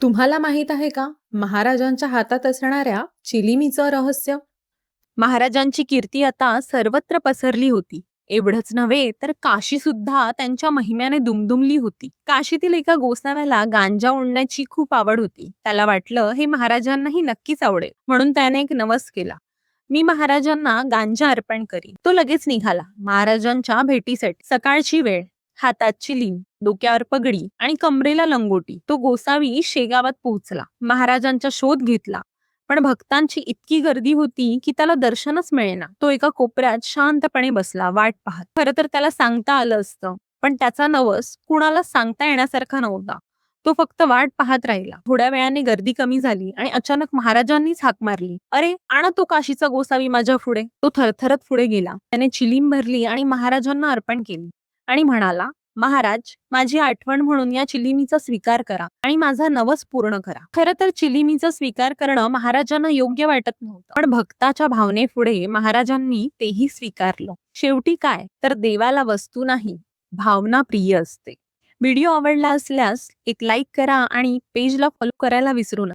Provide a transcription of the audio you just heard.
तुम्हाला माहित आहे का महाराजांच्या हातात असणाऱ्या चिलिमीचं रहस्य? महाराजांची कीर्ती आता सर्वत्र पसरली होती. एवढंच नव्हे तर काशी सुद्धा त्यांच्या महिम्याने दुमदुमली होती. काशीतील एका गोसाव्याला गांजा ओढण्याची खूप आवड होती. त्याला वाटलं हे महाराजांनाही नक्कीच आवडेल, म्हणून त्याने एक नवस केला. मी महाराजांना गांजा अर्पण करीन. तो लगेच निघाला महाराजांच्या भेटीसाठी. सकाळची वेळ, हातात चिलीम, डोक्यावर पगडी आणि कमरेला लंगोटी. तो गोसावी शेगावात पोहोचला. महाराजांचा शोध घेतला, पण भक्तांची इतकी गर्दी होती की त्याला दर्शनच मिळेना. तो एका कोपऱ्यात शांतपणे बसला, वाट पाहत. खरं तर त्याला सांगता आलं असतं, पण त्याचा नवस कुणाला सांगता येण्यासारखा नव्हता. तो फक्त वाट पाहत राहिला. थोड्या वेळाने गर्दी कमी झाली आणि अचानक महाराजांनीच हाक मारली, "अरे, आणा तो काशीचा गोसावी माझ्या पुढे." तो थरथरत पुढे गेला. त्याने चिलीम भरली आणि महाराजांना अर्पण केली आणि म्हणाला, "महाराज, माझी आठवण म्हणून या चिलिमीचा स्वीकार करा आणि माझा नवस पूर्ण करा." खरं तर चिलिमीचा स्वीकार करणं महाराजांना योग्य वाटत नव्हतं, पण भक्ताच्या भावनेपुढे महाराजांनी तेही स्वीकारलं. शेवटी काय तर देवाला वस्तू नाही, भावना प्रिय असते. व्हिडिओ आवडला असल्यास एक लाईक करा आणि पेजला फॉलो करायला विसरू नका.